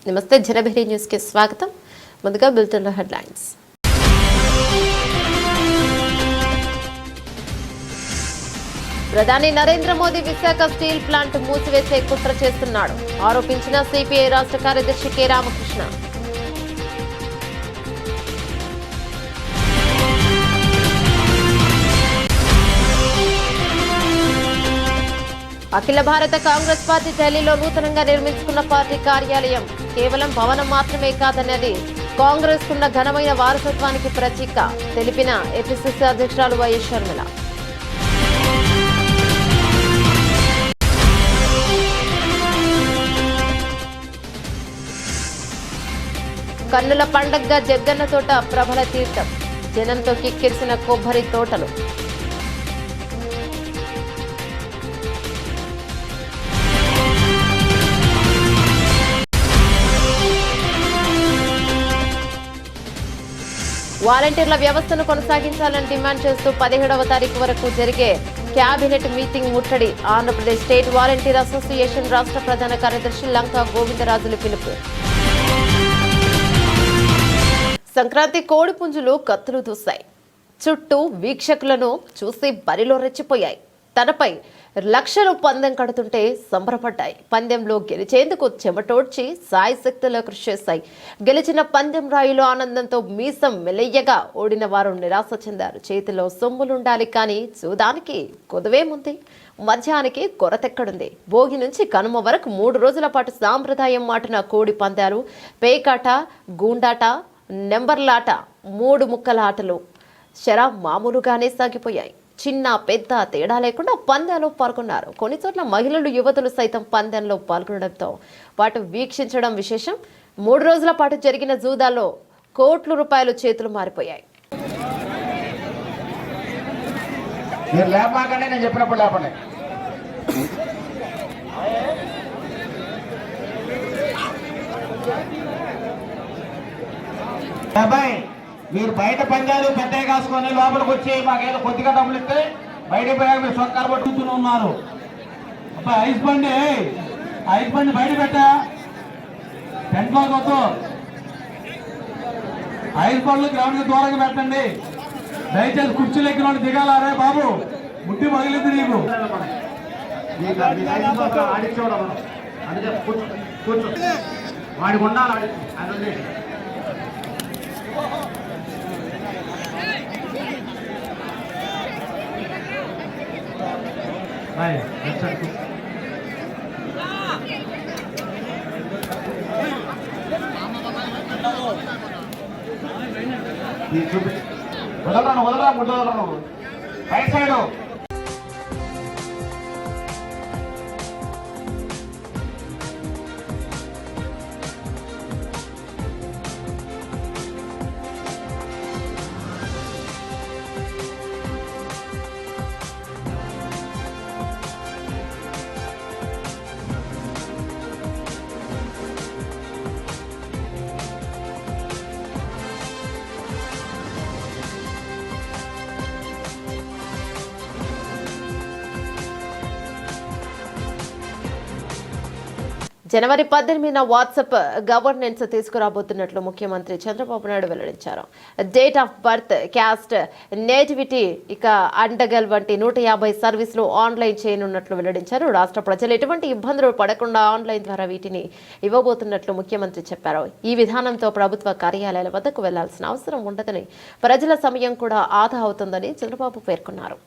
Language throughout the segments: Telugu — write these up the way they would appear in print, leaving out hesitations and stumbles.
నమస్తే జనభేరి న్యూస్ కి స్వాగతం. ముందుగా బులెటిన్ హెడ్లైన్స్. ప్రధాని నరేంద్ర మోదీ విశాఖ స్టీల్ ప్లాంట్ మూసివేసే కుట్ర చేస్తున్నాడు ఆరోపించిన సిపిఐ రాష్ట్ర కార్యదర్శి కె రామకృష్ణ. అఖిల భారత కాంగ్రెస్ పార్టీ ఢిల్లీలో నూతనంగా నిర్మించుకున్న పార్టీ కార్యాలయం కేవలం భవనం మాత్రమే కాదన్నది కాంగ్రెస్ కున్న ఘనమైన వారసత్వానికి ప్రతీక తెలిపిన ఏపీసీసీ అధ్యక్షురాలు వైఎస్ షర్మిల. కన్నుల పండగగా జగ్గన్న తోట ప్రభల తీర్థం జనంతో కిక్కిరిసిన కొబ్బరి తోటలు. వాలంటీర్ల వ్యవస్థను కొనసాగించాలని డిమాండ్ చేస్తూ 17వ తారీఖు వరకు జరిగే కేబినెట్ మీటింగ్ ముట్టడి. ఆంధ్రప్రదేశ్ స్టేట్ వాలంటీర్ అసోసియేషన్ రాష్ట్ర ప్రధాన కార్యదర్శి లంకా గోవిందరాజులు పిలుపు. సంక్రాంతి కోడి పుంజులు కత్తులు దూశాయి. చుట్టూ వీక్షకులను చూసి బరిలో రెచ్చిపోయాయి. తనపై లక్షలు పందెం కడుతుంటే సంబరపడ్డాయి. పందెంలో గెలిచేందుకు చెమటోడ్చి సాయశక్తిలో కృషి చేశాయి. గెలిచిన పందెం రాయులు ఆనందంతో మీసం మెలయ్యగా ఓడిన వారు నిరాశ చెందారు. చేతిలో సొమ్ములుండాలి కానీ చూదానికి కొదవేముంది, మధ్యానికి కొరతెక్కడుంది. భోగి నుంచి కనుమ వరకు 3 రోజుల పాటు సాంప్రదాయం మాటిన కోడి పందాలు, పేకాట, గూండాట, నెంబర్లాట, 3 ముక్కల ఆటలు మామూలుగానే సాగిపోయాయి. చిన్న పెద్ద తేడా లేకుండా పందెంలో పాల్గొన్నారు. కొన్ని చోట్ల మహిళలు, యువతులు సైతం పందెంలో పాల్గొనడంతో పాటు వీక్షించడం విశేషం. 3 రోజుల పాటు జరిగిన జూదాల్లో కోట్ల రూపాయలు చేతులు మారిపోయాయి. మీరు బయట పందాలు పెద్దగా కాసుకొని లోపలికి వచ్చి మాకేదో కొద్దిగా డబ్బులు ఇస్తే బయట పోయాక మీరు సొక్కాలు పట్టుకుని ఉన్నారు. అబ్బాయి ఐస్ బండి బయట పెట్టా టెంట్లో వద్దు. ఐస్ బండ్లు గ్రౌండ్ కి దూరంగా పెట్టండి. దయచేసి కుర్చీలు ఎక్కిన వాళ్ళు దిగాలారే బాబు, ముట్టి పగిలింది నీకు. వాడికి ఉండాలి వదలరా రైట్ సైడ్. జనవరి 18న వాట్సాప్ గవర్నెన్స్ తీసుకురాబోతున్నట్లు ముఖ్యమంత్రి చంద్రబాబు నాయుడు వెల్లడించారు. Date of birth, caste, nativity, ఇక అండగల్ వంటి 150 సర్వీసులు ఆన్లైన్ చేయనున్నట్లు వెల్లడించారు. రాష్ట్ర ప్రజలు ఎటువంటి ఇబ్బందులు పడకుండా ఆన్లైన్ ద్వారా వీటిని ఇవ్వబోతున్నట్లు ముఖ్యమంత్రి చెప్పారు. ఈ విధానంతో ప్రభుత్వ కార్యాలయాల వద్దకు వెళ్లాల్సిన అవసరం ఉండదని, ప్రజల సమయం కూడా ఆదా అవుతుందని చంద్రబాబు పేర్కొన్నారు.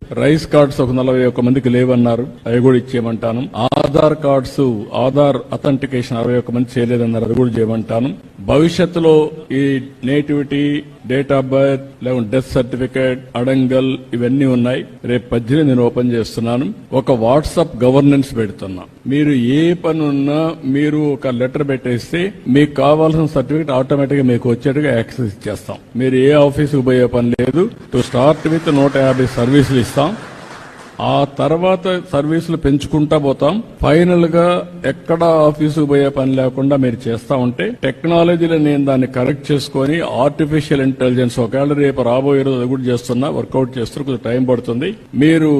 రైస్ కార్డ్స్ ఒక 41 మందికి లేవన్నారు, అవి కూడా ఇచ్చేయమంటాను. ఆధార్ కార్డ్స్, ఆధార్ అథెంటికేషన్ 61 మంది చేయలేదన్నారు, అది కూడా చేయమంటాను. భవిష్యత్తులో ఈ నేటివిటీ, డేట్ ఆఫ్ బర్త్, లేకుంటే డెత్ సర్టిఫికేట్, అడంగల్ ఇవన్నీ ఉన్నాయి. రేపు 18 నేను ఓపెన్ చేస్తున్నాను. ఒక వాట్సాప్ గవర్నెన్స్ పెడుతున్నా. మీరు ఏ పని ఉన్నా మీరు ఒక లెటర్ పెట్టేస్తే మీకు కావాల్సిన సర్టిఫికేట్ ఆటోమేటిక్ గా మీకు వచ్చేట్టుగా యాక్సెస్ ఇచ్చేస్తాం. మీరు ఏ ఆఫీసుకు పోయే పని లేదు. టు స్టార్ట్ విత్ 150 సర్వీసులు ఇస్తాం. ఆ తర్వాత సర్వీసులు పెంచుకుంటా పోతాం. ఫైనల్ గా ఎక్కడ ఆఫీసుకు పోయే పని లేకుండా మీరు చేస్తా ఉంటే టెక్నాలజీలో నేను దాన్ని కరెక్ట్ చేసుకుని ఆర్టిఫిషియల్ ఇంటెలిజెన్స్ ఒకవేళ రేపు రాబోయే రోజు అది కూడా చేస్తున్నా, వర్కౌట్ చేస్తున్నా, కొంచెం టైం పడుతుంది. మీరు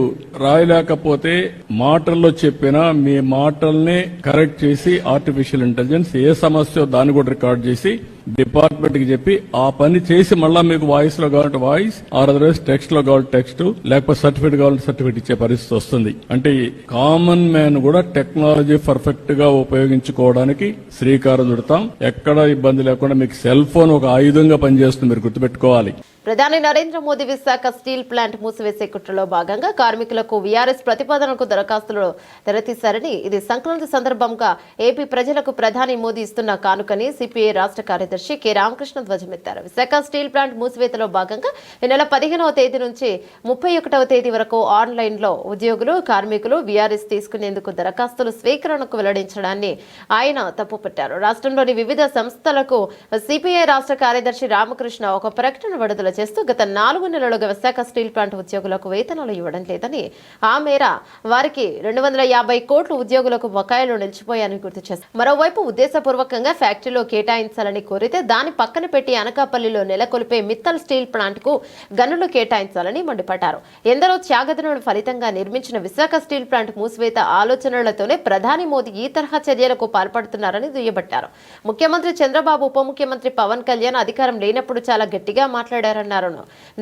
రాయలేకపోతే మాటల్లో చెప్పినా మీ మాటల్ని కరెక్ట్ చేసి ఆర్టిఫిషియల్ ఇంటెలిజెన్స్ ఏ సమస్య దాన్ని కూడా రికార్డ్ చేసి డిపార్ట్మెంట్ కి చెప్పి ఆ పని చేసి మళ్ళా మీకు వాయిస్ లో కావాలంటే వాయిస్, అదర్వైజ్ టెక్స్ట్ లో కావాలి టెక్స్ట్, లేకపోతే సర్టిఫికేట్ కావాలంటే సర్టిఫికేట్ ఇచ్చే పరిస్థితి వస్తుంది. అంటే కామన్ మ్యాన్ కూడా టెక్నాలజీ పర్ఫెక్ట్ గా ఉపయోగించుకోవడానికి శ్రీకారం చుడతాం. ఎక్కడ ఇబ్బంది లేకుండా మీకు సెల్ ఫోన్ ఒక ఆయుధంగా పనిచేస్తుంది, మీరు గుర్తుపెట్టుకోవాలి. ప్రధాని నరేంద్ర మోదీ విశాఖ స్టీల్ ప్లాంట్ మూసివేసే కుట్రలో భాగంగా కార్మికులకు వీఆర్ఎస్ ప్రతిపాదనకు దరఖాస్తులు తెరతీశారని, ఇది సంక్రాంతి సందర్భంగా ఏపీ ప్రజలకు ప్రధాని మోదీ ఇస్తున్న కానుకని సిపిఐ రాష్ట్ర కార్యదర్శి కె రామకృష్ణ ధ్వజమెత్తారు. విశాఖ స్టీల్ ప్లాంట్ మూసివేతలో భాగంగా ఈ నెల 15వ తేదీ నుంచి 31వ తేదీ వరకు ఆన్లైన్ లో ఉద్యోగులు, కార్మికులు వీఆర్ఎస్ తీసుకునేందుకు దరఖాస్తులు స్వీకరణకు వెల్లడించడాన్ని ఆయన తప్పుపట్టారు. రాష్ట్రంలోని వివిధ సంస్థలకు సిపిఐ రాష్ట్ర కార్యదర్శి రామకృష్ణ ఒక ప్రకటన విడుదల చేస్తూ గత 4 నెలలుగా విశాఖ స్టీల్ ప్లాంట్ ఉద్యోగులకు వేతనాలు ఇవ్వడం లేదని, ఆ మేర వారికి 250 కోట్లు ఉద్యోగులకు బకాయిలు నిలిచిపోయాయని గుర్తు చేశారు. మరోవైపు ఉద్దేశపూర్వకంగా ఫ్యాక్టరీలో కేటాయించాలని కోరితే దాని పక్కన పెట్టి అనకాపల్లిలో నెలకొల్పే మిత్తల్ స్టీల్ ప్లాంట్ కు గనులు కేటాయించాలని మండిపడ్డారు. ఎందరో త్యాగదనుల ఫలితంగా నిర్మించిన విశాఖ స్టీల్ ప్లాంట్ మూసివేత ఆలోచనలతోనే ప్రధాని మోదీ ఈ తరహా చర్యలకు పాల్పడుతున్నారని దుయ్యబట్టారు. ముఖ్యమంత్రి చంద్రబాబు, ఉప ముఖ్యమంత్రి పవన్ కళ్యాణ్ అధికారం లేనప్పుడు చాలా గట్టిగా మాట్లాడారన్నారు.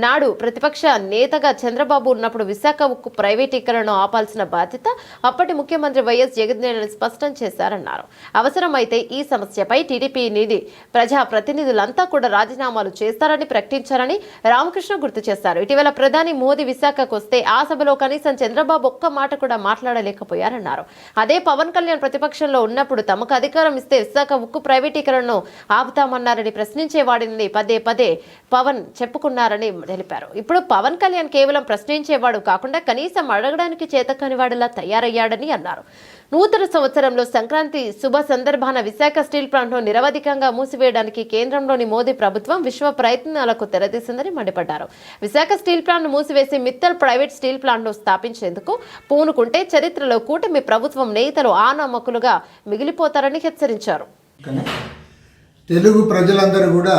నాడు ప్రతిపక్ష నేతగా చంద్రబాబు ఉన్నప్పుడు విశాఖ ఉక్కు ప్రైవేటీకరణను ఆపాల్సిన బాధ్యత అప్పటి ముఖ్యమంత్రి వైఎస్ జగన్మోహన్ స్పష్టం చేశారన్నారు. అవసరమైతే ఈ సమస్యపై టీడీపీ నిధి ప్రజా ప్రతినిధులంతా కూడా రాజీనామాలు చేస్తారని ప్రకటించారని రామకృష్ణ గుర్తు చేశారు. ఇటీవల ప్రధాని మోదీ విశాఖకు వస్తే ఆ సభలో కనీసం చంద్రబాబు ఒక్క మాట కూడా మాట్లాడలేకపోయారన్నారు. అదే పవన్ కళ్యాణ్ ప్రతిపక్షంలో ఉన్నప్పుడు తమకు అధికారం ఇస్తే విశాఖ ఉక్కు ప్రైవేటీకరణను ఆపుతామన్నారని ప్రశ్నించేవాడిని పదే పదే పవన్ చెప్పుకున్నారని తెలిపారు. ఇప్పుడు పవన్ కళ్యాణ్ కేవలం ప్రశ్నించేవాడు కాకుండా కనీసం అడగడానికి చేతకానివాడిలా తయారయ్యాడని అన్నారు. నూతన సంవత్సరంలో సంక్రాంతి శుభ సందర్భాన విశాఖ స్టీల్ ప్లాంట్ను నిరవధికంగా మూసివేయడానికి కేంద్రంలోని మోదీ ప్రభుత్వం విశ్వ ప్రయత్నాలకు తెరతీసిందని మండిపడ్డారు. విశాఖ స్టీల్ ప్లాంట్ మూసివేసి మిత్తల్ ప్రైవేట్ స్టీల్ ప్లాంట్ను స్థాపించేందుకు పూనుకుంటే చరిత్రలో కూటమి ప్రభుత్వం నేతలు ఆనమ్మకులుగా మిగిలిపోతారని హెచ్చరించారు. తెలుగు ప్రజలందరూ కూడా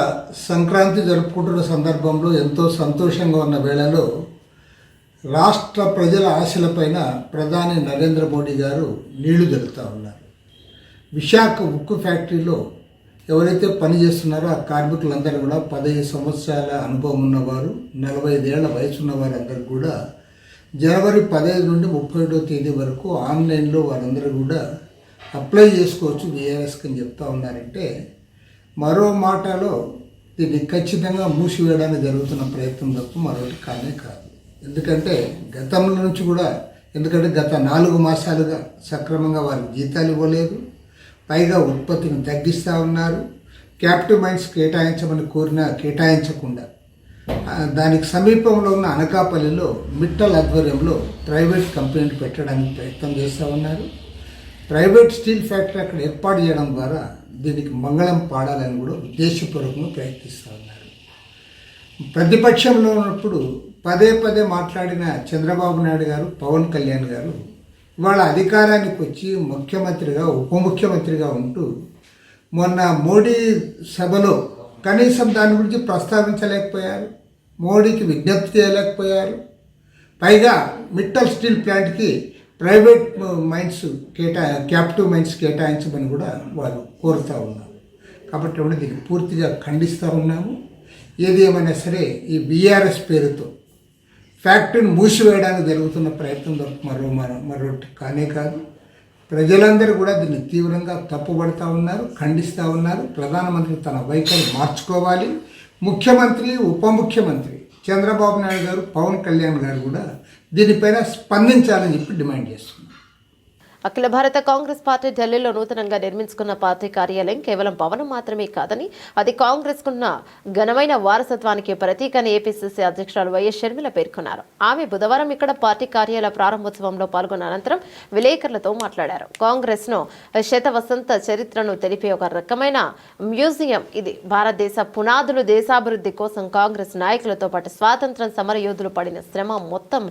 సంక్రాంతి జరుపుకుంటున్న సందర్భంలో ఎంతో సంతోషంగా ఉన్న వేళలో రాష్ట్ర ప్రజల ఆశలపైన ప్రధాని నరేంద్ర మోడీ గారు నీళ్లు జరుపుతూ ఉన్నారు. విశాఖ ఉక్కు ఫ్యాక్టరీలో ఎవరైతే పని చేస్తున్నారో ఆ కార్మికులందరూ కూడా 15 సంవత్సరాల అనుభవం ఉన్నవారు, 45 ఏళ్ల వయసు ఉన్న వారందరూ కూడా జనవరి 15 నుండి 31వ తేదీ వరకు ఆన్లైన్లో వారందరూ కూడా అప్లై చేసుకోవచ్చు వీఆర్ఎస్కి అని చెప్తా ఉన్నారంటే, మరో మాటలో దీన్ని ఖచ్చితంగా మూసివేయడానికి జరుగుతున్న ప్రయత్నం తప్ప మరొకటి కానే కాదు. ఎందుకంటే గతంలో నుంచి కూడా గత 4 మాసాలుగా సక్రమంగా వారికి జీతాలు ఇవ్వలేదు, పైగా ఉత్పత్తిని తగ్గిస్తూ ఉన్నారు. క్యాపిటల్ మైన్స్ కేటాయించమని కోరినా కేటాయించకుండా దానికి సమీపంలో ఉన్న అనకాపల్లిలో మిట్టల్ ఆధ్వర్యంలో ప్రైవేట్ కంపెనీలు పెట్టడానికి ప్రయత్నం చేస్తూ ఉన్నారు. ప్రైవేట్ స్టీల్ ఫ్యాక్టరీ అక్కడ ఏర్పాటు చేయడం ద్వారా దీనికి మంగళం పాడాలని కూడా ఉద్దేశపూర్వకంగా ప్రయత్నిస్తూ ఉన్నారు. ప్రతిపక్షంలో ఉన్నప్పుడు పదే పదే మాట్లాడిన చంద్రబాబు నాయుడు గారు, పవన్ కళ్యాణ్ గారు ఇవాళ అధికారానికి వచ్చి ముఖ్యమంత్రిగా, ఉప ముఖ్యమంత్రిగా ఉంటూ మొన్న మోడీ సభలో కనీసం దాని గురించి ప్రస్తావించలేకపోయారు, మోడీకి విజ్ఞప్తి చేయలేకపోయారు. పైగా మిట్టల్ స్టీల్ ప్లాంట్కి ప్రైవేట్ మైన్స్ క్యాపిటల్ మైన్స్ కేటాయించమని కూడా వాళ్ళు కోరుతూ ఉన్నారు. కాబట్టి దీన్ని పూర్తిగా ఖండిస్తూ ఉన్నాము. ఏది ఏమైనా సరే ఈ బీఆర్ఎస్ పేరుతో ఫ్యాక్టరీని మూసివేయడానికి జరుగుతున్న ప్రయత్నం మరొకటి కానే కాదు. ప్రజలందరూ కూడా దీన్ని తీవ్రంగా తప్పుపడుతూ ఉన్నారు, ఖండిస్తూ ఉన్నారు. ప్రధానమంత్రి తన వైఖరి మార్చుకోవాలి. ముఖ్యమంత్రి, ఉప ముఖ్యమంత్రి చంద్రబాబు నాయుడు గారు, పవన్ కళ్యాణ్ గారు కూడా దీనిపైన స్పందించాలని చెప్పి డిమాండ్ చేస్తున్నారు. అఖిల భారత కాంగ్రెస్ పార్టీ ఢిల్లీలో నూతనంగా నిర్మించుకున్న పార్టీ కార్యాలయం కేవలం భవనం మాత్రమే కాదని అది కాంగ్రెస్ కున్న ఘనమైన వారసత్వానికి ప్రతీక అని ఏపీసీసీ అధ్యక్షురాలు వైఎస్ షర్మిల పేర్కొన్నారు. ఆమె బుధవారం ఇక్కడ పార్టీ కార్యాలయ ప్రారంభోత్సవంలో పాల్గొన్న అనంతరం విలేకరులతో మాట్లాడారు. కాంగ్రెస్ ను శతవసంత చరిత్రను తెలిపే ఒక రకమైన మ్యూజియం ఇది. భారతదేశ పునాదులు, దేశాభివృద్ధి కోసం కాంగ్రెస్ నాయకులతో పాటు స్వాతంత్ర్యం సమరయోధులు పడిన శ్రమ మొత్తం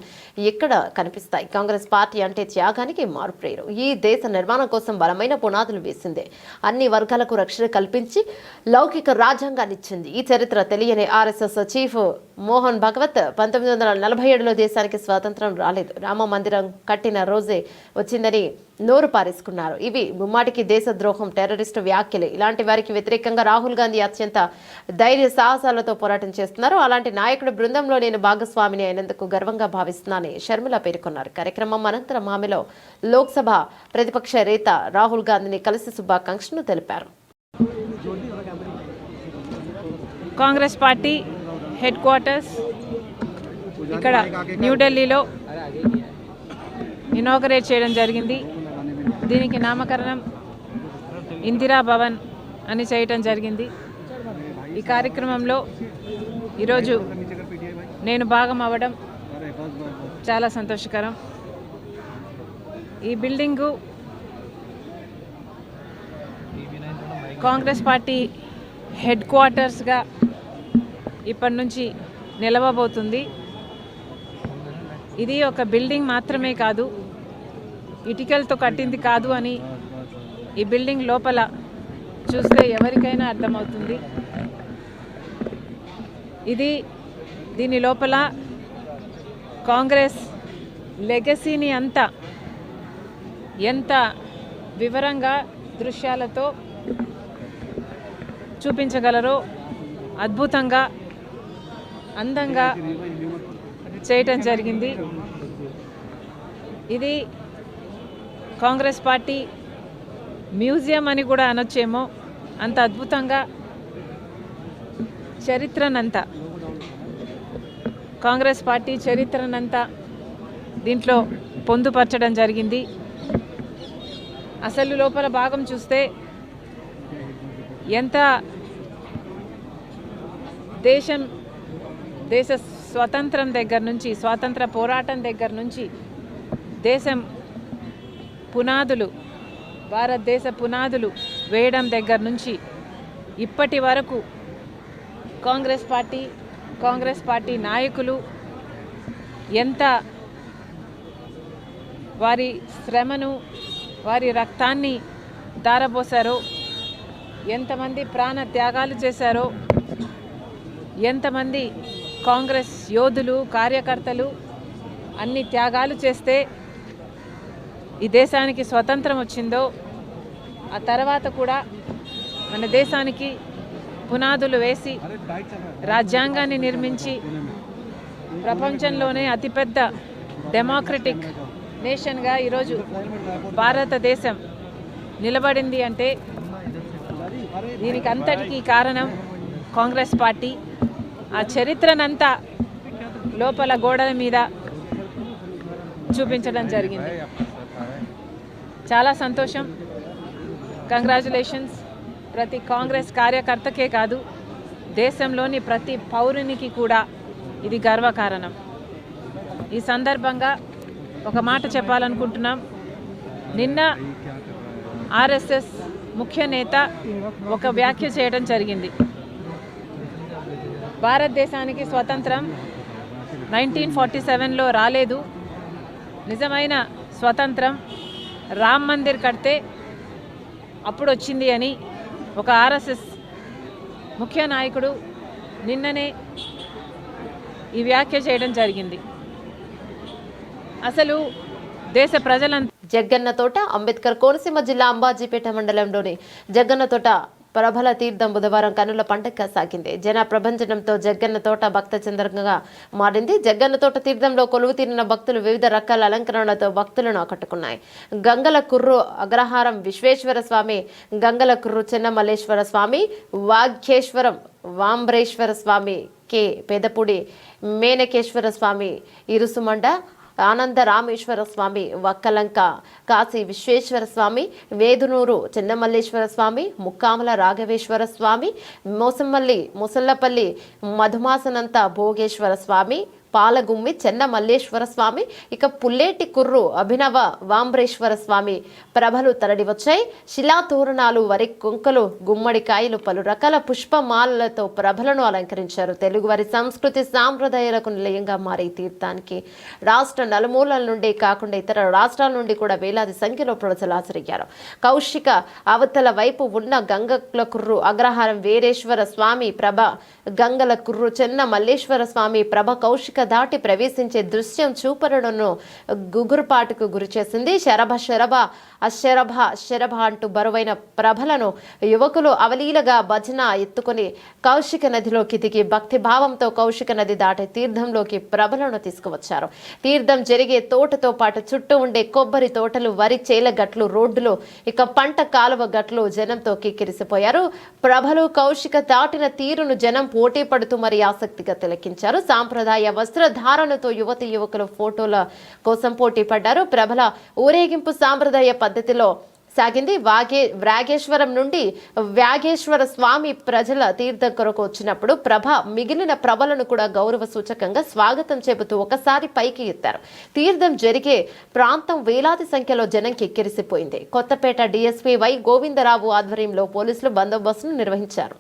ఇక్కడ కనిపిస్తాయి. కాంగ్రెస్ పార్టీ అంటే త్యాగానికి మారుపేరు. ఈ దేశ నిర్మాణం కోసం బలమైన పునాదులు వేసిందే. అన్ని వర్గాలకు రక్షణ కల్పించి లౌకిక రాజ్యాంగాన్ని ఇచ్చింది. ఈ చరిత్ర తెలియని ఆర్ఎస్ఎస్ చీఫ్ మోహన్ భగవత్ 1947లో దేశానికి స్వాతంత్రం రాలేదు, రామ మందిరం కట్టిన రోజే వచ్చిందని నోరు పారేసుకున్నారు. ఇవి ముమ్మాటికి దేశద్రోహం, టెర్రరిస్టు వ్యాఖ్యలు. ఇలాంటి వారికి వ్యతిరేకంగా రాహుల్ గాంధీ అత్యంత ధైర్య సాహసాలతో పోరాటం చేస్తున్నారు. అలాంటి నాయకుడి బృందంలో నేను భాగస్వామిని అయినందుకు గర్వంగా భావిస్తున్నానని షర్మిల పేర్కొన్నారు. కార్యక్రమం అనంతరం ఆమెలో లోక్సభ ప్రతిపక్ష నేత రాహుల్ గాంధీని కలిసి శుభాకాంక్షలు తెలిపారు. కాంగ్రెస్ పార్టీ హెడ్ క్వార్టర్స్ ఇక్కడ న్యూఢిల్లీలో ఇనాగరేట్ చేయడం జరిగింది. దీనికి నామకరణం ఇందిరా భవన్ అని చేయటం జరిగింది. ఈ కార్యక్రమంలో ఈరోజు నేను భాగం అవ్వడం చాలా సంతోషకరం. ఈ బిల్డింగు కాంగ్రెస్ పార్టీ హెడ్ క్వార్టర్స్గా ఇప్పటి నుంచి నిలవబోతుంది. ఇది ఒక బిల్డింగ్ మాత్రమే కాదు, ఇటుకలతో కట్టింది కాదు అని ఈ బిల్డింగ్ లోపల చూస్తే ఎవరికైనా అర్థమవుతుంది. దీని లోపల కాంగ్రెస్ లెగసీని అంతా ఎంత వివరంగా దృశ్యాలతో చూపించగలరో అద్భుతంగా, అందంగా చేయటం జరిగింది. ఇది కాంగ్రెస్ పార్టీ మ్యూజియం అని కూడా అనొచ్చేమో, అంత అద్భుతంగా చరిత్రనంతా, కాంగ్రెస్ పార్టీ చరిత్రనంతా దీంట్లో పొందుపరచడం జరిగింది. అసలు లోపల భాగం చూస్తే ఎంత దేశ స్వతంత్రం దగ్గర నుంచి, స్వాతంత్ర పోరాటం దగ్గర నుంచి, దేశం పునాదులు, భారతదేశ పునాదులు వేయడం దగ్గర నుంచి ఇప్పటి వరకు కాంగ్రెస్ పార్టీ నాయకులు ఎంత వారి శ్రమను, వారి రక్తాన్ని ధారపోసారో, ఎంతమంది ప్రాణ త్యాగాలు చేశారో, ఎంతమంది కాంగ్రెస్ యోధులు, కార్యకర్తలు అన్ని త్యాగాలు చేస్తే ఈ దేశానికి స్వతంత్రం వచ్చిందో, ఆ తర్వాత కూడా మన దేశానికి పునాదులు వేసి రాజ్యాంగాన్ని నిర్మించి ప్రపంచంలోనే అతిపెద్ద డెమోక్రటిక్ నేషన్గా ఈరోజు భారతదేశం నిలబడింది అంటే దీనికి అంతటికీ కారణం కాంగ్రెస్ పార్టీ. ఆ చరిత్రనంతా లోపల గోడల మీద చూపించడం జరిగింది. చాలా సంతోషం, కంగ్రాచులేషన్స్. ప్రతి కాంగ్రెస్ కార్యకర్తకే కాదు, దేశంలోని ప్రతి పౌరునికి కూడా ఇది గర్వకారణం. ఈ సందర్భంగా ఒక మాట చెప్పాలనుకుంటున్నాం. నిన్న ఆర్ఎస్ఎస్ ముఖ్య నేత ఒక వ్యాఖ్య చేయడం జరిగింది. భారతదేశానికి స్వతంత్రం 1947లో రాలేదు, నిజమైన స్వతంత్రం రామ్ మందిర్ కడితే అప్పుడు వచ్చింది అని ఒక ఆర్ఎస్ఎస్ ముఖ్య నాయకుడు నిన్ననే ఈ వ్యాఖ్య చేయడం జరిగింది. అసలు దేశ ప్రజలంతా జగ్గన్న తోట అంబేద్కర్ కోనసీమ జిల్లా అంబాజీపేట మండలంలోని జగ్గన్న తోట ప్రబల తీర్థం బుధవారం కన్నుల పండగగా సాగింది. జన ప్రభంజనంతో జగ్గన్న తోట భక్త చంద్రంగా మారింది. జగ్గన్న తోట తీర్థంలో కొలువు తీరిన భక్తులు వివిధ రకాల అలంకరణలతో భక్తులను ఆకట్టుకున్నాయి. గంగల కుర్రు అగ్రహారం విశ్వేశ్వర స్వామి, గంగల కుర్రు చెన్నమల్లేశ్వర స్వామి, వాఘ్యేశ్వరం వాంబ్రేశ్వర స్వామి, కె పెదపూడి మేనకేశ్వర స్వామి, ఇరుసుమండ ఆనంద రామేశ్వర స్వామి, వక్కలంక కాశీ విశ్వేశ్వర స్వామి, వేదునూరు చెన్నమల్లేశ్వర స్వామి, ముక్కామల రాఘవేశ్వర స్వామి, ముసల్లపల్లి మధుమాసనంత భోగేశ్వర స్వామి, పాలగుమ్మి చెన్న మల్లేశ్వర స్వామి, ఇక పుల్లేటి కుర్రు అభినవ వాంబ్రేశ్వర స్వామి ప్రభలు తరలి వచ్చాయి. శిలాతోరణాలు, వరి కుంకలు, గుమ్మడికాయలు, పలు రకాల పుష్పమాలలతో ప్రభలను అలంకరించారు. తెలుగువారి సంస్కృతి సాంప్రదాయాలకు నిలయంగా మారే తీర్థానికి రాష్ట్ర నలుమూలల నుండి కాకుండా ఇతర రాష్ట్రాల నుండి కూడా వేలాది సంఖ్యలో ప్రజలు హాజరయ్యారు. కౌశిక అవతల వైపు ఉన్న గంగల కుర్రు అగ్రహారం వీరేశ్వర స్వామి ప్రభ, గంగల కుర్రు చెన్న మల్లేశ్వర స్వామి ప్రభ కౌశిక దాటి ప్రవేశించే దృశ్యం చూపరులను గుగురుపాటుకు గురిచేసింది. శరభ అంటూ బరువైన ప్రభలను యువకులు అవలీలగా భజన ఎత్తుకుని కౌశిక నదిలోకి దిగి భక్తి భావంతో కౌశిక నది దాటి తీర్థంలోకి ప్రభలను తీసుకువచ్చారు. తీర్థం జరిగే తోటతో పాటు చుట్టూ ఉండే కొబ్బరి తోటలు, వరి చేల గట్లు, రోడ్డులు, ఇక పంట కాలువ గట్లు జనంతో కిక్కిరిసిపోయారు. ప్రభలు కౌశిక దాటిన తీరును జనం పోటీ పడుతూ మరి ఆసక్తిగా తిలకించారు. సాంప్రదాయ వస్త్రధారణతో యువతి యువకులు ఫోటోల కోసం పోటీ పడ్డారు. ప్రభల ఊరేగింపు సాంప్రదాయ పద్ధతిలో సాగింది. వ్రాగేశ్వరం నుండి వ్యాగేశ్వర స్వామి ప్రజల తీర్థం కొరకు వచ్చినప్పుడు ప్రభ మిగిలిన ప్రభలను కూడా గౌరవ సూచకంగా స్వాగతం చెబుతూ ఒకసారి పైకి ఎత్తారు. తీర్థం జరిగే ప్రాంతం వేలాది సంఖ్యలో జనం కిక్కిరిసిపోయింది. కొత్తపేట డీఎస్పీ వై గోవిందరావు ఆధ్వర్యంలో పోలీసులు బందోబస్తును నిర్వహించారు.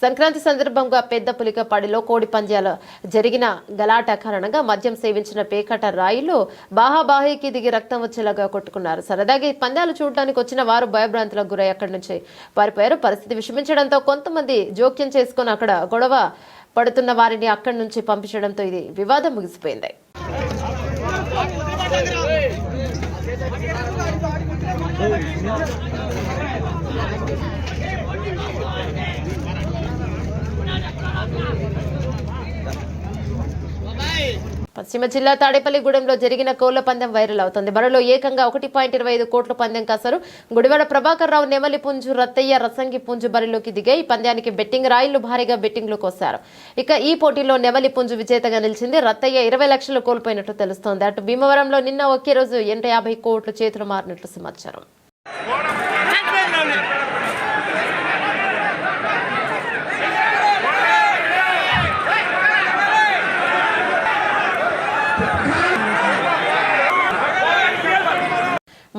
సంక్రాంతి సందర్భంగా పెద్ద పులికపాడిలో కోడి పంద్యాలు జరిగిన గలాట కారణంగా మద్యం సేవించిన పేకట రాయిలు బాహాబాహికి దిగి రక్తం వచ్చేలాగా కొట్టుకున్నారు. సరదాగా ఈ పంద్యాలు చూడడానికి వచ్చిన వారు భయభ్రాంతులకు గురై అక్కడి నుంచి పారిపోయారు. పరిస్థితి విషమించడంతో కొంతమంది జోక్యం చేసుకుని అక్కడ గొడవ పడుతున్న వారిని అక్కడి నుంచి పంపించడంతో ఇది వివాదం ముగిసిపోయింది. పశ్చిమ జిల్లా తాడేపల్లిగూడెంలో జరిగిన కోళ్ల పందెం వైరల్ అవుతుంది. బరిలో ఏకంగా 1.25 కోట్ల పందెం కాసారు. గుడివాడ ప్రభాకర్ రావు, నెమలి పుంజు, రత్తయ్య, రసంగి పుంజు బరిలోకి దిగాయి. ఈ పంద్యానికి బెట్టింగ్ రాయిళ్లు భారీగా బెట్టింగ్లు కోసారు. ఇక ఈ పోటీలో నెమలి పుంజు విజేతగా నిలిచింది. రత్తయ్య 20 లక్షలు కోల్పోయినట్లు తెలుస్తోంది. అటు భీమవరంలో నిన్న ఒకే రోజు 50 కోట్లు చేతులు మారినట్లు సమాచారం.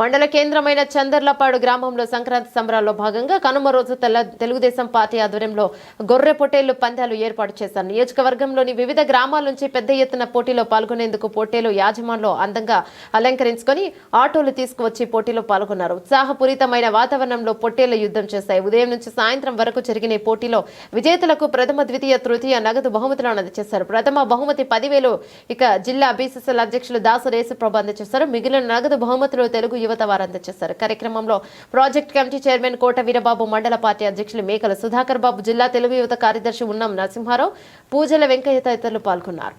మండల కేంద్రమైన చందర్లపాడు గ్రామంలో సంక్రాంతి సంబరాల్లో భాగంగా కనుమ రోజు తెలుగుదేశం పార్టీ ఆధ్వర్యంలో గొర్రె పొట్టేళ్లు పందాలు ఏర్పాటు చేశారు. నియోజకవర్గంలోని వివిధ గ్రామాల నుంచి పెద్ద ఎత్తున పోటీలో పాల్గొనేందుకు పొట్టేలు యాజమాన్లు అందంగా అలంకరించుకొని ఆటోలు తీసుకువచ్చి పోటీలో పాల్గొన్నారు. ఉత్సాహపూరితమైన వాతావరణంలో పొట్టేళ్ల యుద్ధం చేశాయి. ఉదయం నుంచి సాయంత్రం వరకు జరిగిన పోటీలో విజేతలకు ప్రథమ, ద్వితీయ, తృతీయ నగదు బహుమతులను అందజేశారు. ప్రథమ బహుమతి 10,000 ఇక జిల్లా బీసీసీఎల్ అధ్యక్షులు దాసు రేసుప్రభు అందజేశారు. మిగిలిన నగదు బహుమతులు తెలుగు యువత వారు అందజేశారు. కార్యక్రమంలో ప్రాజెక్ట్ కమిటీ చైర్మన్ కోట వీరబాబు, మండల పార్టీ అధ్యక్షులు మేకల సుధాకర్ బాబు, జిల్లా తెలుగు యువత కార్యదర్శి ఉన్నం నరసింహారావు, పూజల వెంకయ్య తదితరులు పాల్గొన్నారు.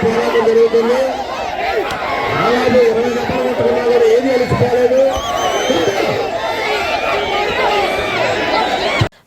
పోరాటం జరుగుతుంది. అలాగే 20 గంటలు కొట్టుకున్నా కూడా ఏది అలిచిపోలేదు.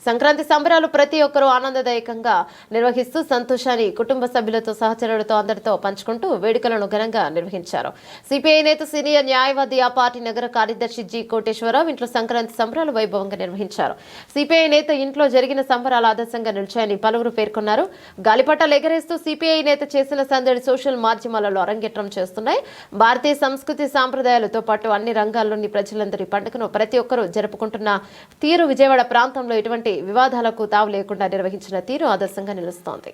సంక్రాంతి సంబరాలు ప్రతి ఒక్కరూ ఆనందదాయకంగా నిర్వహిస్తూ సంతోషాన్ని కుటుంబ సభ్యులతో సహచరులతో అందరితో పంచుకుంటూ వేడుకలను ఘనంగా నిర్వహించారు. సిపిఐ నేత సీనియర్ న్యాయవాది ఆ పార్టీ నగర కార్యదర్శి జి కోటేశ్వరరావు ఇంట్లో సంక్రాంతి సంబరాలు వైభవంగా నిర్వహించారు. సిపిఐ నేత ఇంట్లో జరిగిన సంబరాలు ఆదర్శంగా నిలిచాయని పలువురు పేర్కొన్నారు. గాలిపటాలు ఎగరేస్తూ సిపిఐ నేత చేసిన సందడి సోషల్ మాధ్యమాలలో అరంగేట్రం చేస్తున్నాయి. భారతీయ సంస్కృతి సాంప్రదాయాలతో పాటు అన్ని రంగాల్లోని ప్రజలందరి పండుగను ప్రతి ఒక్కరూ జరుపుకుంటున్న తీరు విజయవాడ ప్రాంతంలో ఎటువంటి వివాదాలకు తావు లేకుండా నిర్వహించిన తీరు ఆదర్శంగా నిలుస్తోంది.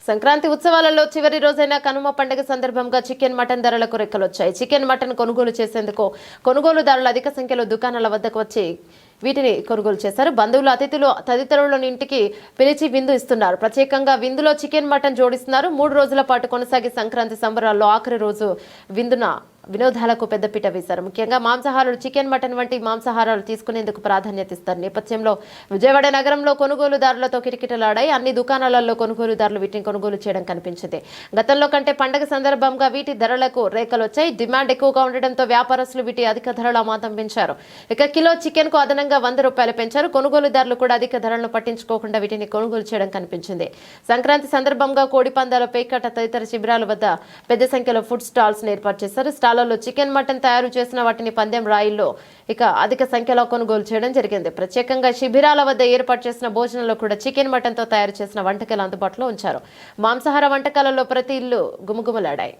సంక్రాంతి ఉత్సవాలలో చివరి రోజైన కనుమ పండుగ సందర్భంగా చికెన్ మటన్ ధరలకు రెక్కలొచ్చాయి. చికెన్ మటన్ కొనుగోలు చేసేందుకు కొనుగోలుదారులు అధిక సంఖ్యలో దుకాణాల వద్దకు వచ్చి వీటిని కొనుగోలు చేశారు. బంధువులు, అతిథులు తదితరులను ఇంటికి పిలిచి విందు ఇస్తున్నారు. ప్రత్యేకంగా విందులో చికెన్ మటన్ జోడిస్తున్నారు. 3 రోజుల పాటు కొనసాగే సంక్రాంతి సంబరాల్లో ఆఖరి రోజు విందున వినోదాలకు పెద్దపీట వేశారు. ముఖ్యంగా మాంసాహారులు చికెన్ మటన్ వంటి మాంసాహారాలు తీసుకునేందుకు ప్రాధాన్యత ఇస్తారు. నేపథ్యంలో విజయవాడ నగరంలో కొనుగోలుదారులతో కిటకిటలాడాయి. అన్ని దుకాణాలలో కొనుగోలుదారులు వీటిని కొనుగోలు చేయడం కనిపించింది. గతంలో కంటే పండగ సందర్భంగా వీటి ధరలకు రేఖలొచ్చాయి. డిమాండ్ ఎక్కువగా ఉండడంతో వ్యాపారస్తులు వీటి అధిక ధరల మాతం పెంచారు. ఇక కిలో చికెన్ కు అదనంగా ₹100 పెంచారు. కొనుగోలుదారులు కూడా అధిక ధరలను పట్టించుకోకుండా వీటిని కొనుగోలు చేయడం కనిపించింది. సంక్రాంతి సందర్భంగా కోడి పందాల పేకాట తదితర శిబిరాల వద్ద పెద్ద సంఖ్యలో ఫుడ్ స్టాల్స్ ఏర్పాటు చేశారు. స్టాళ్లలో చికెన్ మటన్ తయారు చేసిన వాటిని పందెం రాయిల్లో ఇక అధిక సంఖ్యలో కొనుగోలు చేయడం జరిగింది. ప్రత్యేకంగా శిబిరాల వద్ద ఏర్పాటు చేసిన భోజనంలో కూడా చికెన్ మటన్ తో తయారు చేసిన వంటకాలు అందుబాటులో ఉంచారు. మాంసాహార వంటకాలలో ప్రతి ఇల్లు గుమగుమలాడాయి.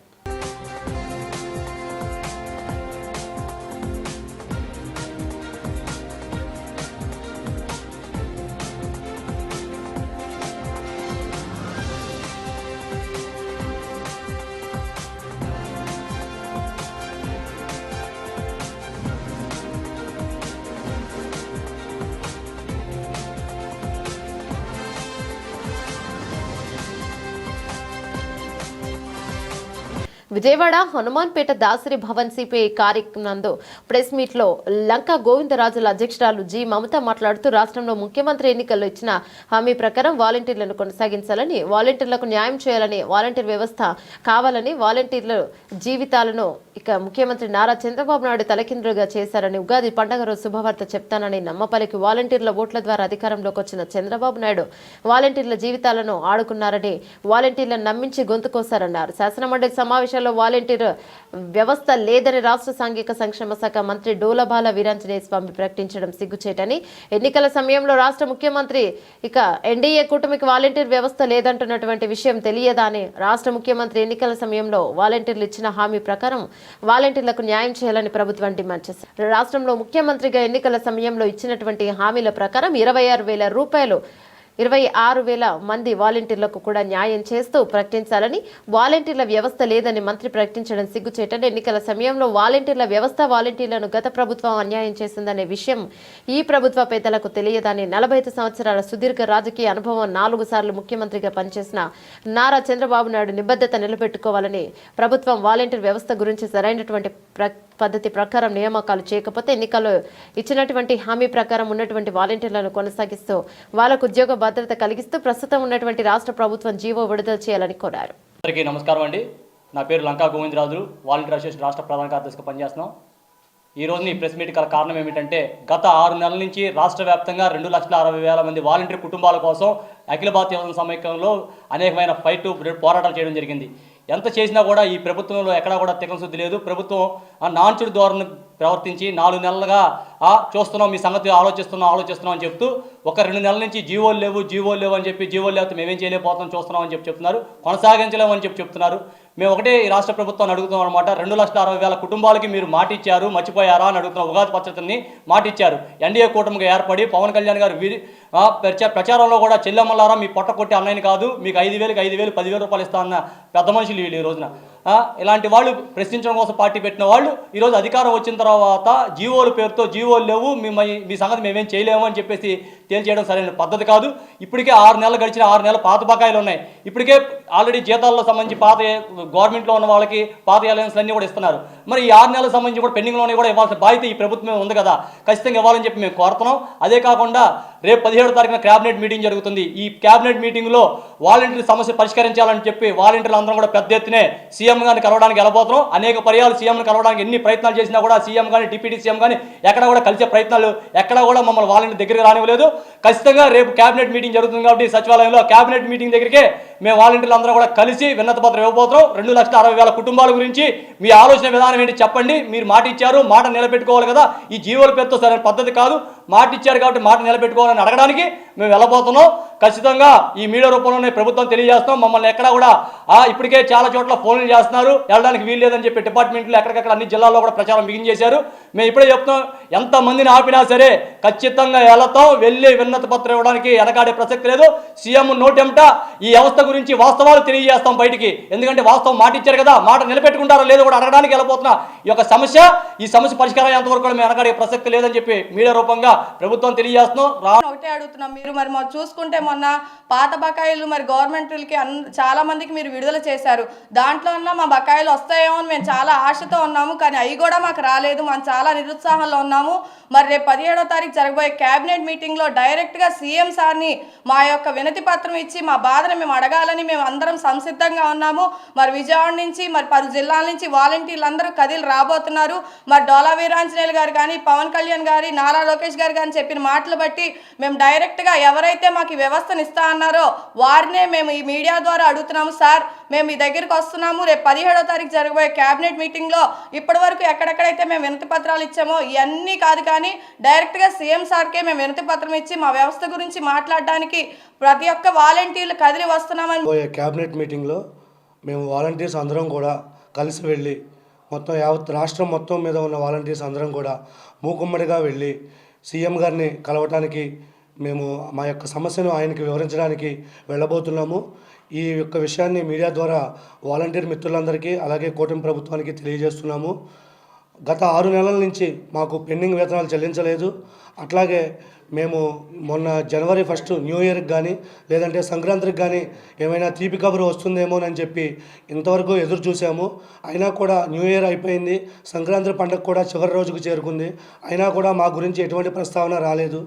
విజయవాడ హనుమాన్పేట దాసరి భవన్ సిపిఐ కార్యక్రమంలో ప్రెస్ మీట్ లో లంకా గోవిందరాజుల అధ్యక్షురాలు జి మమత మాట్లాడుతూ రాష్ట్రంలో ముఖ్యమంత్రి ఎన్నికల్లో ఇచ్చిన హామీ ప్రకారం వాలంటీర్లను కొనసాగించాలని, వాలంటీర్లకు న్యాయం చేయాలని, వాలంటీర్ వ్యవస్థ కావాలని, వాలంటీర్ల జీవితాలను ఇక ముఖ్యమంత్రి నారా చంద్రబాబు నాయుడు తలకిందులుగా చేశారని, ఉగాది పండుగ రోజు శుభవార్త చెప్తానని నమ్మపలికి వాలంటీర్ల ఓట్ల ద్వారా అధికారంలోకి వచ్చిన చంద్రబాబు నాయుడు వాలంటీర్ల జీవితాలను ఆడుకున్నారని, వాలంటీర్లను నమ్మించి గొంతుకోసారన్నారు. శాసనమండలి సమావేశంలో వాలంటీర్ వ్యవస్థ లేదని రాష్ట్ర సాంఘిక సంక్షేమ శాఖ మంత్రి డోలబాల వీరాంజనేయ స్వామి ప్రకటించడం సిగ్గుచేటని, ఎన్నికల సమయంలో రాష్ట్ర ముఖ్యమంత్రి ఇక ఎన్డీఏ కూటమికి వాలంటీర్ వ్యవస్థ లేదంటున్నటువంటి విషయం తెలియదా అని, రాష్ట్ర ముఖ్యమంత్రి ఎన్నికల సమయంలో వాలంటీర్లు ఇచ్చిన హామీ ప్రకారం వాలంటీర్లకు న్యాయం చేయాలని ప్రభుత్వం డిమాండ్ చేశారు. రాష్ట్రంలో ముఖ్యమంత్రిగా ఎన్నికల సమయంలో ఇచ్చినటువంటి హామీల ప్రకారం ₹26,000 26,000 మంది వాలంటీర్లకు కూడా న్యాయం చేస్తూ ప్రకటించాలని, వాలంటీర్ల వ్యవస్థ లేదని మంత్రి ప్రకటించడం సిగ్గుచేటని, ఎన్నికల సమయంలో వాలంటీర్ల వ్యవస్థ, వాలంటీర్లను గత ప్రభుత్వం అన్యాయం చేసిందనే విషయం ఈ ప్రభుత్వ పెద్దలకు తెలియదని, 45 సంవత్సరాల సుదీర్ఘ రాజకీయ అనుభవం, 4 సార్లు ముఖ్యమంత్రిగా పనిచేసిన నారా చంద్రబాబు నాయుడు నిబద్ధత నిలబెట్టుకోవాలని, ప్రభుత్వం వాలంటీర్ వ్యవస్థ గురించి సరైనటువంటి పద్ధతి ప్రకారం నియామకాలు చేయకపోతే ఎన్నికల్లో ఇచ్చినటువంటి హామీ ప్రకారం ఉన్నటువంటి వాలంటీర్లను కొనసాగిస్తూ వాళ్లకు ఉద్యోగ భద్రత కలిగిస్తూ ప్రస్తుతం ఉన్నటువంటి రాష్ట్ర ప్రభుత్వం జీవో విడుదల చేయాలని కోరారు. అందరికీ నమస్కారం అండి. నా పేరు లంకా గోవిందరాజులు, వాలంటీర్ అసోసియేషన్ రాష్ట్ర ప్రధాన కార్యదర్శిగా పనిచేస్తున్నాం. ఈ రోజు ఈ ప్రెస్ మీట్ గల కారణం ఏమిటంటే, గత 6 నెలల నుంచి రాష్ట్ర వ్యాప్తంగా 2,60,000 మంది వాలంటీర్ కుటుంబాల కోసం అఖిల భారతీయ యువజన సమైక్యంలో అనేకమైన పోరాటాలు చేయడం జరిగింది. ఎంత చేసినా కూడా ఈ ప్రభుత్వంలో ఎక్కడా కూడా తికమశుద్ధి లేదు. ప్రభుత్వం నాన్చుడు ధోరణి ప్రవర్తించి 4 నెలలుగా చూస్తున్నాం, మీ సంగతి ఆలోచిస్తున్నాం అని చెప్తూ ఒక 2 నెలల నుంచి జీవోలు లేవు అని చెప్పి, జీవోలు లేకపోతే మేమేం చేయలేకపోతాం చూస్తున్నాం అని చెప్తున్నారు, కొనసాగించలేము అని చెప్తున్నారు. మేము ఒకటే ఈ రాష్ట్ర ప్రభుత్వాన్ని అడుగుతున్నాం అనమాట. 2,60,000 కుటుంబాలకి మీరు మాట ఇచ్చారు, మర్చిపోయారా అని అడుగుతున్నాం. ఉగాది పచ్చడిని మాట ఇచ్చారు. ఎన్డీఏ కూటమిగా ఏర్పడి పవన్ కళ్యాణ్ గారు ప్రచారంలో కూడా చెల్లెమ్మలారా మీ పొట్ట కొట్టి అన్నయ్యని కాదు, మీకు 5,000 10,000 రూపాయలు ఇస్తా అన్న పెద్ద మనుషులు వీళ్ళు ఈ రోజున. ఇలాంటి వాళ్ళు ప్రశ్నించడం కోసం పార్టీ పెట్టిన వాళ్ళు ఈరోజు అధికారం వచ్చిన తర్వాత జీవోల పేరుతో జీవోలు లేవు, మీ సంగతి మేమేం చేయలేము అని చెప్పేసి తేల్చేయడం సరైన పద్ధతి కాదు. ఇప్పటికే 6 నెలలు గడిచిన 6 నెలల పాత బకాయిలు ఉన్నాయి. ఇప్పటికే ఆల్రెడీ జీతాల్లో సంబంధించి పాత గవర్నమెంట్లో ఉన్న వాళ్ళకి పాత అలయన్స్లు అన్నీ కూడా ఇస్తున్నారు. మరి ఈ 6 నెలలకు సంబంధించి కూడా పెండింగ్లోనే కూడా ఇవ్వాల్సిన బాధ్యత ఈ ప్రభుత్వమే ఉంది కదా, ఖచ్చితంగా ఇవ్వాలని చెప్పి మేము కోరుతున్నాం. అదే కాకుండా రేపు 17వ తారీఖున క్యాబినెట్ మీటింగ్ జరుగుతుంది. ఈ క్యాబినెట్ మీటింగ్లో వాలంటీర్ సమస్య పరిష్కరించాలని చెప్పి వాలంటీర్లు అందరం కూడా పెద్ద ఎత్తునే సీఎం గారిని కలవడానికి వెళ్ళబోతున్నాం. అనేక పర్యాలు సీఎంని కలవడానికి ఎన్ని ప్రయత్నాలు చేసినా కూడా సీఎం కానీ డిప్యూటీ సీఎం కానీ ఎక్కడ కూడా కలిసే ప్రయత్నాలు ఎక్కడా కూడా మమ్మల్ని వాలంటీర్ దగ్గరికి రానివ్వలేదు. ఖచ్చితంగా రేపు క్యాబినెట్ మీటింగ్ జరుగుతుంది కాబట్టి సచివాలయంలో క్యాబినెట్ మీటింగ్ దగ్గరికే మేము వాలంటీర్లు అందరూ కూడా కలిసి విన్నతి పత్రం ఇవ్వబోతున్నాం. 2,60,000 కుటుంబాల గురించి మీ ఆలోచన విధానం ఏంటి చెప్పండి. మీరు మాట ఇచ్చారు, మాట నిలబెట్టుకోవాలి కదా. ఈ జీవోల పేరుతో సరైన పద్ధతి కాదు. మాట ఇచ్చారు కాబట్టి మాట నిలబెట్టుకోవాలని అడగడానికి మేము వెళ్ళబోతున్నాం. ఖచ్చితంగా ఈ మీడియా రూపంలోనే ప్రభుత్వం తెలియజేస్తాం. మమ్మల్ని ఎక్కడా కూడా ఇప్పటికే చాలా చోట్ల ఫోన్లు చేస్తున్నారు, వెళ్ళడానికి వీలు లేదని చెప్పి డిపార్ట్మెంట్లు ఎక్కడికక్కడ అన్ని జిల్లాల్లో కూడా ప్రచారం బిగించేశారు. మేము ఇప్పుడే చెప్తాం, ఎంతమందిని ఆపినా సరే ఖచ్చితంగా వెళతాం. వెళ్ళి విన్నతి పత్రం ఇవ్వడానికి వెనకాడే ప్రసక్తి లేదు. సీఎం నోటెంట ఈ వ్యవస్థ గురించి వాస్తవాలు తెలియజేస్తాం బయటికి. ఎందుకంటే వాస్తవం మాట ఇచ్చారు కదా, మాట నిలబెట్టుకుంటారో లేదో కూడా అడగడానికి వెళ్ళిపోతున్నా. ఈ సమస్య పరిష్కారం ఎంతవరకు కూడా మేము వెనకాడే ప్రసక్తి లేదని చెప్పి మీడియా రూపంగా ప్రభుత్వం తెలియజేస్తున్నాం. ఒకటే అడుగుతున్నాం, మీరు మరి చూసుకుంటే మొన్న పాత బకాయిలు మరి గవర్నమెంట్లకి చాలా మందికి మీరు విడుదల చేశారు. దాంట్లో ఉన్న మా బకాయిలు వస్తాయేమో అని మేము చాలా ఆశతో ఉన్నాము, కానీ అవి కూడా మాకు రాలేదు. మనం చాలా నిరుత్సాహంలో ఉన్నాము. మరి రేపు 17వ తారీఖు జరగబోయే క్యాబినెట్ మీటింగ్లో డైరెక్ట్గా సీఎం సార్ని మా యొక్క వినతి పత్రం ఇచ్చి మా బాధను మేము అడగాలని మేము అందరం సంసిద్ధంగా ఉన్నాము. మరి విజయవాడ నుంచి మరి 10 జిల్లాల నుంచి వాలంటీర్లు అందరూ కదిలి రాబోతున్నారు. మరి డోలా వీరాంజనేయులు గారు కానీ, పవన్ కళ్యాణ్ గారి, నారా లోకేష్ గారు కానీ చెప్పిన మాటలు బట్టి మేము డైరెక్ట్గా ఎవరైతే మాకు ఈ వ్యవస్థను ఇస్తా అన్నారో వారినే మేము ఈ మీడియా ద్వారా అడుగుతున్నాము. సార్, మేము మీ దగ్గరికి వస్తున్నాము. రేపు 17వ తారీఖు జరగబోయే క్యాబినెట్ మీటింగ్లో ఇప్పటి వరకు ఎక్కడెక్కడైతే మేము వినతి పత్రాలు ఇచ్చామో ఇవన్నీ కాదు, కానీ డైరెక్ట్గా సీఎం సార్కే మేము వినతి పత్రం ఇచ్చి మా వ్యవస్థ గురించి మాట్లాడడానికి ప్రతి ఒక్క వాలంటీర్లు కదిలి వస్తున్నామని. క్యాబినెట్ మీటింగ్లో మేము వాలంటీర్స్ అందరం కూడా కలిసి వెళ్ళి మొత్తం యావత్ రాష్ట్రం మొత్తం మీద ఉన్న వాలంటీర్స్ అందరం కూడా మూకుమ్మడిగా వెళ్ళి సీఎం గారిని కలవటానికి మేము మా యొక్క సమస్యను ఆయనకి వివరించడానికి వెళ్ళబోతున్నాము. ఈ యొక్క విషయాన్ని మీడియా ద్వారా వాలంటీర్ మిత్రులందరికీ అలాగే కూటమి ప్రభుత్వానికి తెలియజేస్తున్నాము. గత 6 నెలల నుంచి మాకు పెండింగ్ వేతనాలు చెల్లించలేదు. అట్లాగే మేము మొన్న జనవరి 1 న్యూ ఇయర్కి కానీ లేదంటే సంక్రాంతికి కానీ ఏమైనా తీపి కబురు వస్తుందేమోనని చెప్పి ఇంతవరకు ఎదురు చూసాము. అయినా కూడా న్యూ ఇయర్ అయిపోయింది, సంక్రాంతి పండుగ కూడా చివరి రోజుకు చేరుకుంది. అయినా కూడా మా గురించి ఎటువంటి ప్రస్తావన రాలేదు.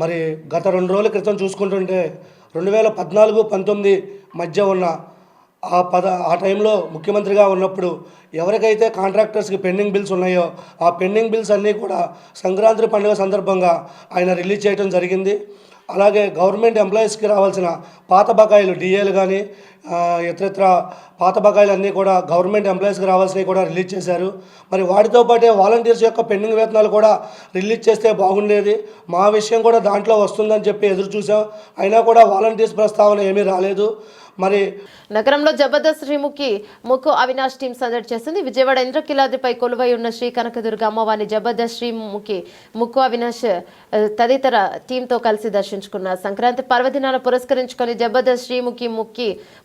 మరి గత 2 రోజుల క్రితం చూసుకుంటుంటే 2014-19 మధ్య ఉన్న ఆ టైంలో ముఖ్యమంత్రిగా ఉన్నప్పుడు ఎవరికైతే కాంట్రాక్టర్స్కి పెండింగ్ బిల్స్ ఉన్నాయో ఆ పెండింగ్ బిల్స్ అన్నీ కూడా సంక్రాంతి పండుగ సందర్భంగా ఆయన రిలీజ్ చేయడం జరిగింది. అలాగే గవర్నమెంట్ ఎంప్లాయీస్కి రావాల్సిన పాత బకాయిలు డిఏలు కానీ ఇతరత్ర పాత బకాయిలు అన్నీ కూడా గవర్నమెంట్ ఎంప్లాయీస్కి రావాల్సినవి కూడా రిలీజ్ చేశారు. మరి వాటితో పాటే వాలంటీర్స్ యొక్క పెండింగ్ వేతనాలు కూడా రిలీజ్ చేస్తే బాగుండేది. మా విషయం కూడా దాంట్లో వస్తుందని చెప్పి ఎదురు చూసాం. అయినా కూడా వాలంటీర్స్ ప్రస్తావన ఏమీ రాలేదు. మరి నగరంలో జబర్దస్త్ శ్రీముఖి ముక్కు అవినాష్ టీం సందడి చేస్తుంది. విజయవాడ ఇంద్రకిలాద్రిపై కొలువై ఉన్న శ్రీ కనకదుర్గ అమ్మవారిని జబర్దస్త్ శ్రీముఖి ముక్కు అవినాష్ తదితర టీంతో కలిసి దర్శించుకున్నారు. సంక్రాంతి పర్వదినాన్ని పురస్కరించుకొని జబర్దస్త్ శ్రీముఖి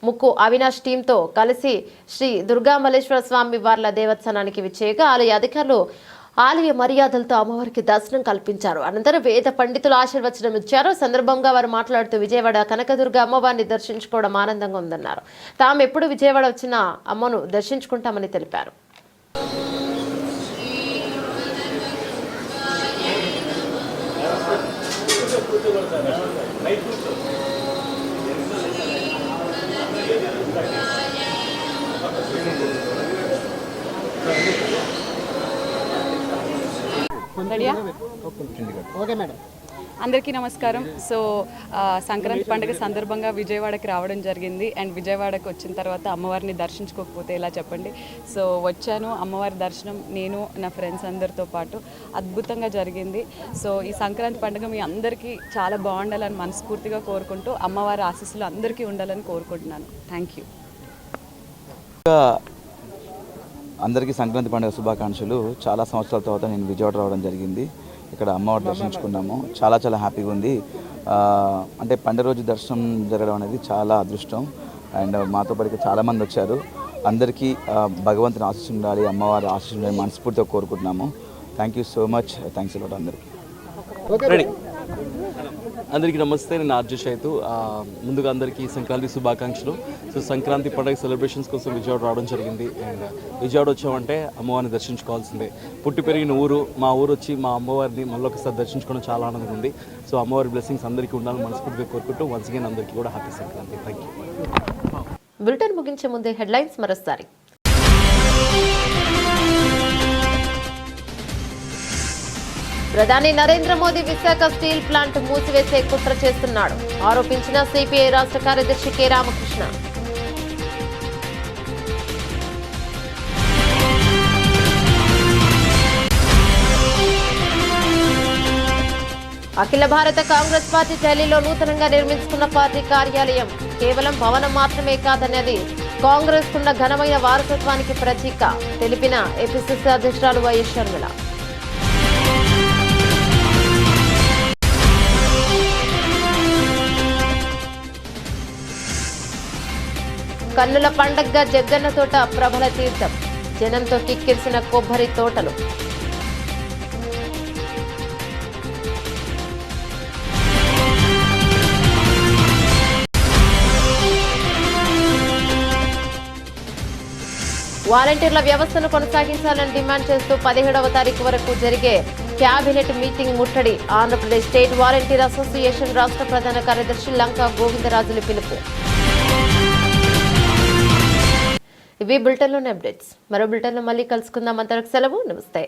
ముక్కు అవినాష్ టీంతో కలిసి శ్రీ దుర్గా మల్లేశ్వర స్వామి వార్ల దేవస్థానానికి విచ్చేయగా ఆలయ అధికారులు ఆలయ మర్యాదలతో అమ్మవారికి దర్శనం కల్పించారు. అనంతరం వేద పండితులు ఆశీర్వచనం ఇచ్చారు. సందర్భంగా వారు మాట్లాడుతూ విజయవాడ కనకదుర్గ అమ్మవారిని దర్శించుకోవడం ఆనందంగా ఉందన్నారు. తాము ఎప్పుడు విజయవాడ వచ్చినా అమ్మను దర్శించుకుంటామని తెలిపారు. అందరికీ నమస్కారం. సో సంక్రాంతి పండుగ సందర్భంగా విజయవాడకి రావడం జరిగింది. అండ్ విజయవాడకి వచ్చిన తర్వాత అమ్మవారిని దర్శించుకోకపోతే ఎలా చెప్పండి. సో వచ్చాను, అమ్మవారి దర్శనం నేను నా ఫ్రెండ్స్ అందరితో పాటు అద్భుతంగా జరిగింది. సో ఈ సంక్రాంతి పండుగ మీ అందరికీ చాలా బాగుండాలని మనస్ఫూర్తిగా కోరుకుంటూ అమ్మవారి ఆశీస్సులు అందరికీ ఉండాలని కోరుకుంటున్నాను. Thank you. అందరికీ సంక్రాంతి పండుగ శుభాకాంక్షలు. చాలా సంవత్సరాల తర్వాత నేను విజయవాడ రావడం జరిగింది. ఇక్కడ అమ్మవారి దర్శించుకున్నాము. చాలా హ్యాపీగా ఉంది. అంటే పండుగ రోజు దర్శనం జరగడం అనేది చాలా అదృష్టం. అండ్ మాతో పాటు చాలామంది వచ్చారు. అందరికీ భగవంతుని ఆశీస్సులు ఉండాలి, అమ్మవారి ఆశీస్సులు ఉండాలి మనస్ఫూర్తిగా కోరుకుంటున్నాము. Thank you so much. Thanks a lot అందరికీ. అందరికీ నమస్తే, నేను ఆర్జే చైతు. ముందుగా అందరికీ సంక్రాంతి శుభాకాంక్షలు. సో సంక్రాంతి పండుగ సెలబ్రేషన్స్ కోసం విజయవాడ రావడం జరిగింది. అండ్ విజయవాడ వచ్చామంటే అమ్మవారిని దర్శించుకోవాల్సిందే. పుట్టి పెరిగిన ఊరు, మా ఊరు వచ్చి మా అమ్మవారిని మళ్ళీ ఒకసారి దర్శించుకోవడం చాలా ఆనందంగా ఉంది. సో అమ్మవారి బ్లెస్సింగ్స్ అందరికీ ఉండాలని మనస్ఫూర్తిగా కోరుకుంటూ వన్స్ అగైన్ అందరికీ కూడా happy Sankranti. Thank you. Bulletin ముగించే ముందే హెడ్లైన్స్ మరోసారి. ప్రధాని నరేంద్ర మోదీ విశాఖ స్టీల్ ప్లాంట్ మూసివేసే కుట్ర చేస్తున్నాడు ఆరోపించిన సిపిఐ రాష్ట్ర కార్యదర్శి కె రామకృష్ణ. అఖిల భారత కాంగ్రెస్ పార్టీ ఢిల్లీలో నూతనంగా నిర్మించుకున్న పార్టీ కార్యాలయం కేవలం భవనం మాత్రమే కాదన్నది కాంగ్రెస్ కున్న ఘనమైన వారసత్వానికి ప్రతీక తెలిపిన ఏపీసీసీ అధ్యక్షురాలు వైఎస్ షర్మిల. కన్నుల పండగగా జగ్గన్న తోట ప్రబల తీర్థం జనంతో కిక్కిరిసిన కొబ్బరి తోటలు. వాలంటీర్ల వ్యవస్థను కొనసాగించాలని డిమాండ్ చేస్తూ 17వ తారీఖు వరకు జరిగే క్యాబినెట్ మీటింగ్ ముట్టడి. ఆంధ్రప్రదేశ్ స్టేట్ వాలంటీర్ అసోసియేషన్ రాష్ట్ర ప్రధాన కార్యదర్శి లంకా గోవిందరాజుల పిలుపు. ఇవి బులెటిన్లోని అప్డేట్స్. మరో బులెటిన్లో మళ్ళీ కలుసుకుందాం. అంతవరకు సెలవు. నమస్తే.